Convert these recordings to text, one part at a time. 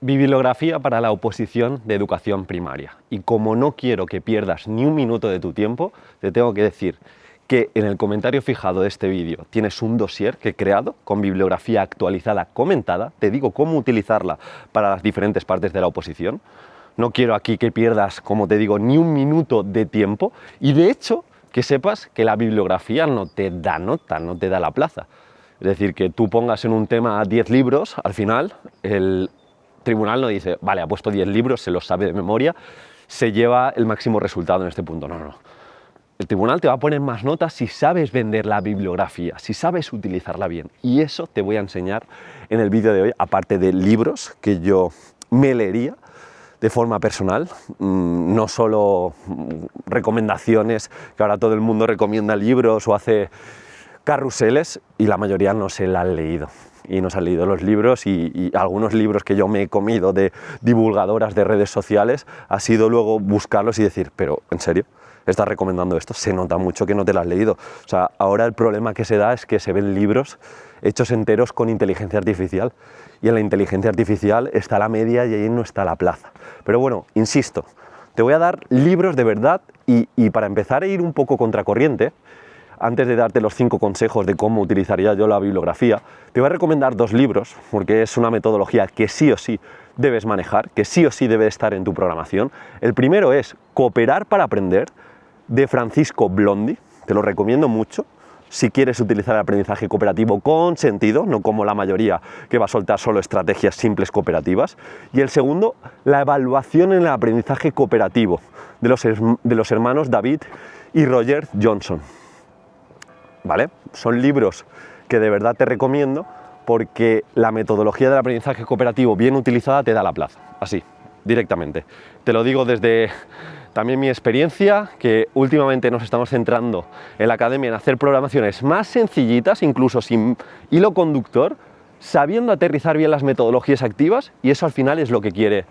Bibliografía para la oposición de educación primaria. Y como no quiero que pierdas ni un minuto de tu tiempo, te tengo que decir que en el comentario fijado de este vídeo tienes un dossier que he creado con bibliografía actualizada comentada. Te digo cómo utilizarla para las diferentes partes de la oposición. No quiero aquí que pierdas, como te digo, ni un minuto de tiempo. Y de hecho, que sepas que la bibliografía no te da nota, no te da la plaza. Es decir, que tú pongas en un tema 10 libros, al final el tribunal no dice, vale, ha puesto 10 libros, se los sabe de memoria, se lleva el máximo resultado en este punto. No, no, no. El tribunal te va a poner más notas si sabes vender la bibliografía, si sabes utilizarla bien. Y eso te voy a enseñar en el vídeo de hoy, aparte de libros que yo me leería de forma personal, no solo recomendaciones, que ahora todo el mundo recomienda libros o hace carruseles y la mayoría no se la han leído. Y no se han leído los libros y algunos libros que yo me he comido de divulgadoras de redes sociales ha sido luego buscarlos y decir, pero ¿en serio? ¿Estás recomendando esto? Se nota mucho que no te lo has leído. O sea, ahora el problema que se da es que se ven libros hechos enteros con inteligencia artificial y en la inteligencia artificial está la media y ahí no está la plaza. Pero bueno, insisto, te voy a dar libros de verdad y para empezar a ir un poco contracorriente, antes de darte los 5 consejos de cómo utilizaría yo la bibliografía, te voy a recomendar 2 libros, porque es una metodología que sí o sí debes manejar, que sí o sí debe estar en tu programación. El primero es Cooperar para aprender, de Francisco Blondi. Te lo recomiendo mucho si quieres utilizar el aprendizaje cooperativo con sentido, no como la mayoría que va a soltar solo estrategias simples cooperativas. Y el segundo, La evaluación en el aprendizaje cooperativo, de los hermanos David y Roger Johnson. ¿Vale? Son libros que de verdad te recomiendo porque la metodología del aprendizaje cooperativo bien utilizada te da la plaza, así, directamente. Te lo digo desde también mi experiencia, que últimamente nos estamos centrando en la academia en hacer programaciones más sencillitas, incluso sin hilo conductor, sabiendo aterrizar bien las metodologías activas, y eso al final es lo que quiere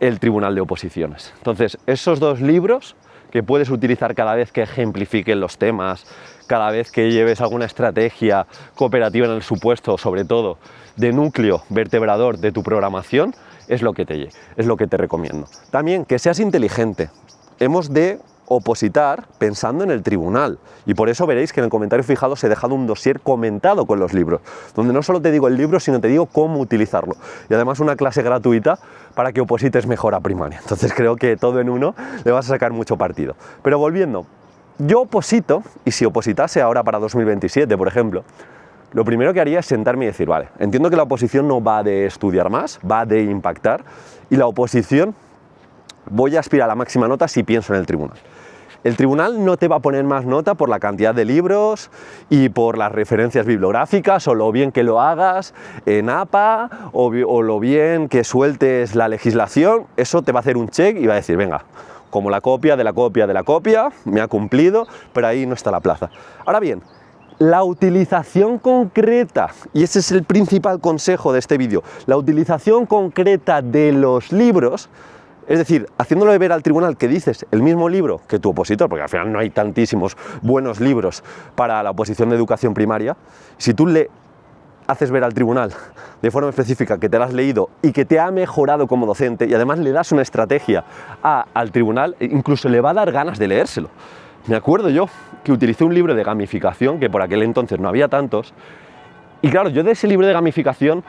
el Tribunal de Oposiciones. Entonces, esos 2 libros que puedes utilizar cada vez que ejemplifiquen los temas, cada vez que lleves alguna estrategia cooperativa en el supuesto, sobre todo de núcleo vertebrador de tu programación, es lo que te recomiendo. También que seas inteligente. Hemos de opositar pensando en el tribunal y por eso veréis que en el comentario fijado os he dejado un dossier comentado con los libros, donde no solo te digo el libro, sino te digo cómo utilizarlo y además una clase gratuita para que oposites mejor a primaria. Entonces creo que todo en uno le vas a sacar mucho partido. Pero volviendo, yo oposito, y si opositase ahora para 2027, por ejemplo, lo primero que haría es sentarme y decir, vale, entiendo que la oposición no va de estudiar más, va de impactar, y la oposición voy a aspirar a la máxima nota si pienso en el tribunal. El tribunal no te va a poner más nota por la cantidad de libros y por las referencias bibliográficas o lo bien que lo hagas en APA o lo bien que sueltes la legislación. Eso te va a hacer un check y va a decir, venga, como la copia de la copia de la copia, me ha cumplido, pero ahí no está la plaza. Ahora bien, la utilización concreta, y ese es el principal consejo de este vídeo, la utilización concreta de los libros. Es decir, haciéndole ver al tribunal que dices el mismo libro que tu opositor, porque al final no hay tantísimos buenos libros para la oposición de educación primaria, si tú le haces ver al tribunal de forma específica que te lo has leído y que te ha mejorado como docente y además le das una estrategia al tribunal, incluso le va a dar ganas de leérselo. Me acuerdo yo que utilicé un libro de gamificación, que por aquel entonces no había tantos, y claro, yo de ese libro de gamificación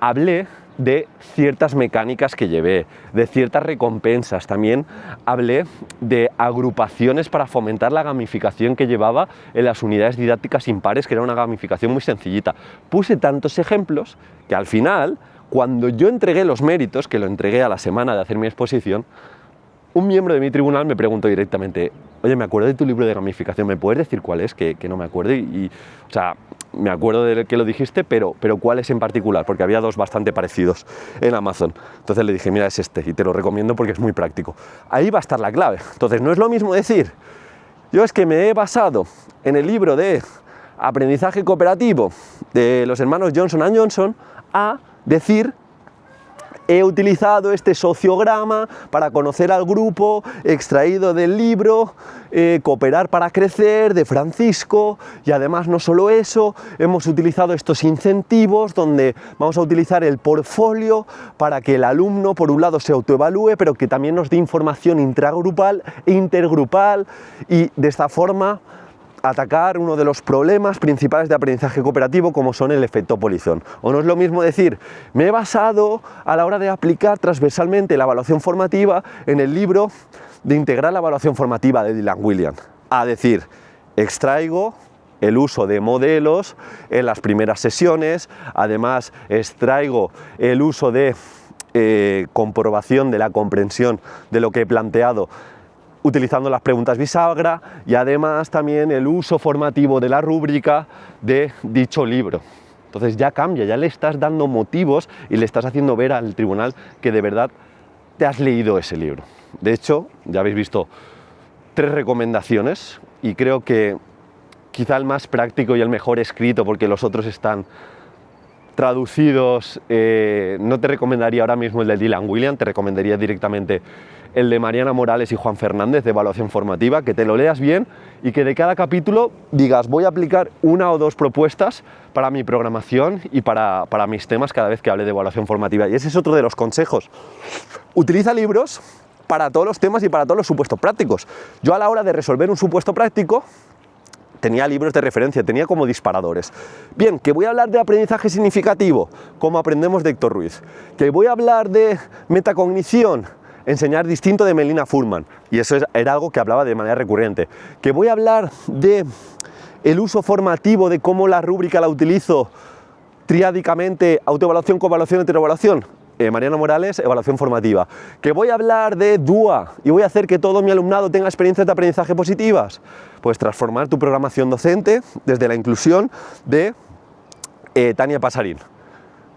hablé de ciertas mecánicas que llevé, de ciertas recompensas, también hablé de agrupaciones para fomentar la gamificación que llevaba en las unidades didácticas impares, que era una gamificación muy sencillita. Puse tantos ejemplos que al final, cuando yo entregué los méritos, que lo entregué a la semana de hacer mi exposición, un miembro de mi tribunal me preguntó directamente, oye, me acuerdo de tu libro de gamificación, ¿me puedes decir cuál es? Que no me acuerdo o sea, me acuerdo de que lo dijiste, pero ¿cuál es en particular? Porque había 2 bastante parecidos en Amazon. Entonces le dije, mira, es este, y te lo recomiendo porque es muy práctico. Ahí va a estar la clave. Entonces no es lo mismo decir, yo es que me he basado en el libro de aprendizaje cooperativo de los hermanos Johnson & Johnson, a decir, he utilizado este sociograma para conocer al grupo, extraído del libro Cooperar para Crecer, de Francisco, y además no solo eso, hemos utilizado estos incentivos donde vamos a utilizar el portfolio para que el alumno, por un lado, se autoevalúe, pero que también nos dé información intragrupal e intergrupal, y de esta forma atacar uno de los problemas principales de aprendizaje cooperativo, como son el efecto polizón. O no es lo mismo decir, me he basado a la hora de aplicar transversalmente la evaluación formativa en el libro de Integrar la evaluación formativa de Dylan Wiliam, a decir, extraigo el uso de modelos en las primeras sesiones, además extraigo el uso de comprobación de la comprensión de lo que he planteado utilizando las preguntas bisagra, y además también el uso formativo de la rúbrica de dicho libro. Entonces ya cambia, ya le estás dando motivos y le estás haciendo ver al tribunal que de verdad te has leído ese libro. De hecho, ya habéis visto 3 recomendaciones, y creo que quizá el más práctico y el mejor escrito, porque los otros están traducidos, no te recomendaría ahora mismo el de Dylan Wiliam, te recomendaría directamente el de Mariana Morales y Juan Fernández de evaluación formativa, que te lo leas bien y que de cada capítulo digas, voy a aplicar 1 o 2 propuestas para mi programación y para mis temas cada vez que hable de evaluación formativa. Y ese es otro de los consejos. Utiliza libros para todos los temas y para todos los supuestos prácticos. Yo, a la hora de resolver un supuesto práctico, tenía libros de referencia, tenía como disparadores. Bien, que voy a hablar de aprendizaje significativo, como aprendemos de Héctor Ruiz. Que voy a hablar de metacognición, enseñar distinto, de Melina Furman, y eso era algo que hablaba de manera recurrente. Que voy a hablar de el uso formativo, de cómo la rúbrica la utilizo triádicamente, autoevaluación, coevaluación, heteroevaluación. Mariana Morales, evaluación formativa. Que voy a hablar de DUA y voy a hacer que todo mi alumnado tenga experiencias de aprendizaje positivas. Pues transformar tu programación docente desde la inclusión de Tania Pasarín.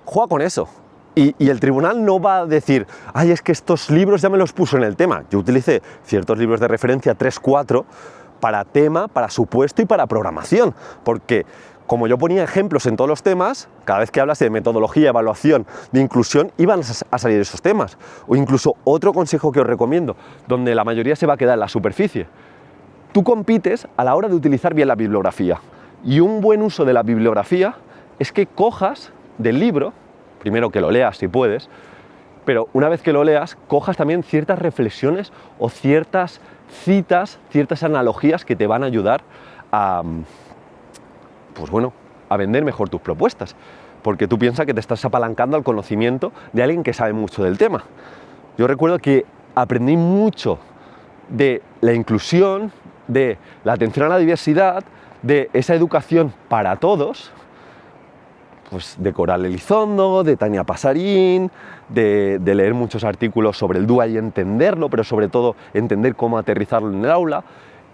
Juega con eso. Y el tribunal no va a decir, ay, es que estos libros ya me los puso en el tema. Yo utilicé ciertos libros de referencia, 3, 4, para tema, para supuesto y para programación. Porque como yo ponía ejemplos en todos los temas, cada vez que hablase de metodología, evaluación, de inclusión, iban a salir esos temas. O incluso otro consejo que os recomiendo, donde la mayoría se va a quedar en la superficie. Tú compites a la hora de utilizar bien la bibliografía. Y un buen uso de la bibliografía es que cojas del libro, primero que lo leas si puedes, pero una vez que lo leas, cojas también ciertas reflexiones o ciertas citas, ciertas analogías que te van a ayudar a, pues bueno, a vender mejor tus propuestas, porque tú piensas que te estás apalancando al conocimiento de alguien que sabe mucho del tema. Yo recuerdo que aprendí mucho de la inclusión, de la atención a la diversidad, de esa educación para todos, pues de Coral Elizondo, de Tania Pasarín, de leer muchos artículos sobre el DUA y entenderlo, pero sobre todo entender cómo aterrizarlo en el aula,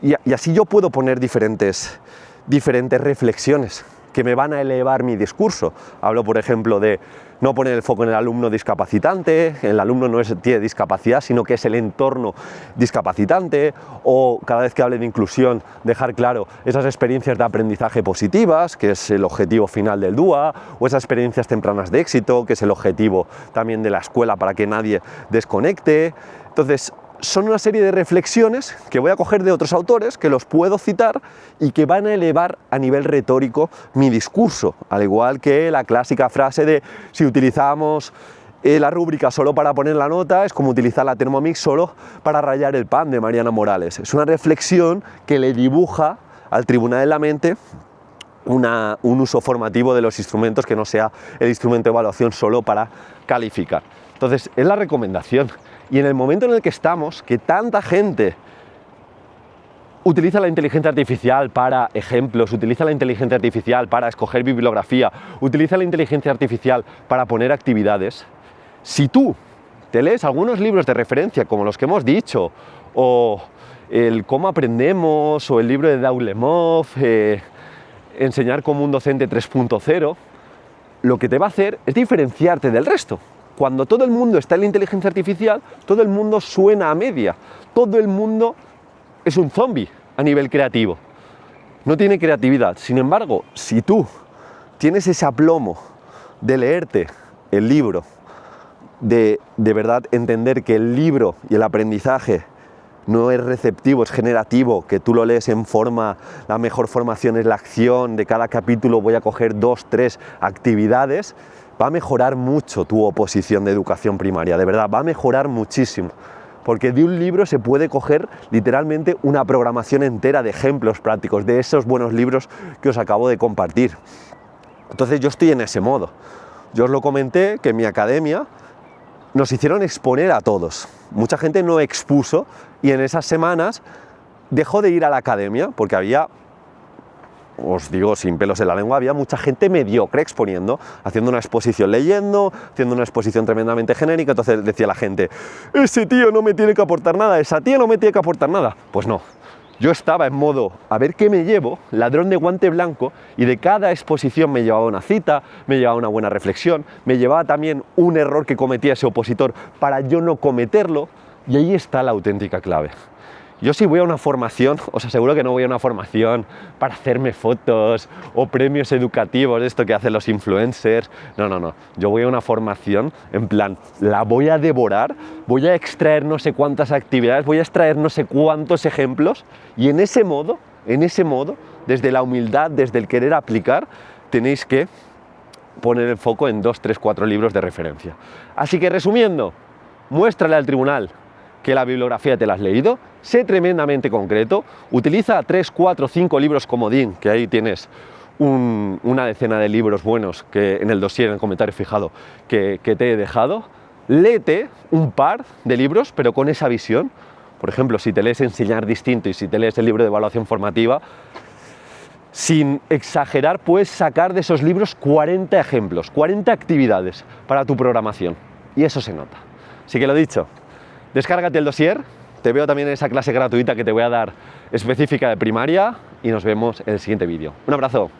y así yo puedo poner diferentes reflexiones que me van a elevar mi discurso. Hablo, por ejemplo, de no poner el foco en el alumno discapacitante, el alumno no tiene discapacidad, sino que es el entorno discapacitante, o cada vez que hable de inclusión, dejar claro esas experiencias de aprendizaje positivas, que es el objetivo final del DUA, o esas experiencias tempranas de éxito, que es el objetivo también de la escuela para que nadie desconecte. Entonces, son una serie de reflexiones que voy a coger de otros autores, que los puedo citar y que van a elevar a nivel retórico mi discurso, al igual que la clásica frase de si utilizamos la rúbrica solo para poner la nota, es como utilizar la Thermomix solo para rallar el pan, de Mariana Morales. Es una reflexión que le dibuja al tribunal en la mente un uso formativo de los instrumentos que no sea el instrumento de evaluación solo para calificar. Entonces, es la recomendación. Y en el momento en el que estamos, que tanta gente utiliza la inteligencia artificial para ejemplos, utiliza la inteligencia artificial para escoger bibliografía, utiliza la inteligencia artificial para poner actividades, si tú te lees algunos libros de referencia, como los que hemos dicho, o el Cómo aprendemos, o el libro de Daulemov, Enseñar como un docente 3.0, lo que te va a hacer es diferenciarte del resto. Cuando todo el mundo está en la inteligencia artificial, todo el mundo suena a media, todo el mundo es un zombie a nivel creativo, no tiene creatividad. Sin embargo, si tú tienes ese aplomo de leerte el libro de verdad entender que el libro y el aprendizaje no es receptivo, es generativo, que tú lo lees en forma, la mejor formación es la acción, de cada capítulo voy a coger 2, 3 actividades, va a mejorar mucho tu oposición de educación primaria, de verdad, va a mejorar muchísimo. Porque de un libro se puede coger literalmente una programación entera de ejemplos prácticos, de esos buenos libros que os acabo de compartir. Entonces yo estoy en ese modo. Yo os lo comenté que en mi academia nos hicieron exponer a todos. Mucha gente no expuso y en esas semanas dejó de ir a la academia porque había, os digo sin pelos en la lengua, había mucha gente mediocre exponiendo, haciendo una exposición leyendo, haciendo una exposición tremendamente genérica. Entonces decía la gente, ese tío no me tiene que aportar nada, esa tía no me tiene que aportar nada. Pues no, yo estaba en modo, a ver qué me llevo, ladrón de guante blanco, y de cada exposición me llevaba una cita, me llevaba una buena reflexión, me llevaba también un error que cometía ese opositor para yo no cometerlo, y ahí está la auténtica clave. Yo si voy a una formación, os aseguro que no voy a una formación para hacerme fotos o premios educativos, esto que hacen los influencers. No, no, no. Yo voy a una formación en plan, la voy a devorar, voy a extraer no sé cuántas actividades, voy a extraer no sé cuántos ejemplos y en ese modo, desde la humildad, desde el querer aplicar, tenéis que poner el foco en 2, 3, 4 libros de referencia. Así que resumiendo, muéstrale al tribunal que la bibliografía te la has leído, sé tremendamente concreto, utiliza 3, 4, 5 libros comodín, que ahí tienes una decena de libros buenos que en el dossier, en el comentario fijado, que te he dejado, léete un par de libros, pero con esa visión. Por ejemplo, si te lees Enseñar Distinto y si te lees el libro de Evaluación Formativa, sin exagerar, puedes sacar de esos libros 40 ejemplos, 40 actividades para tu programación, y eso se nota. Así que lo dicho, descárgate el dossier, te veo también en esa clase gratuita que te voy a dar específica de primaria y nos vemos en el siguiente vídeo. Un abrazo.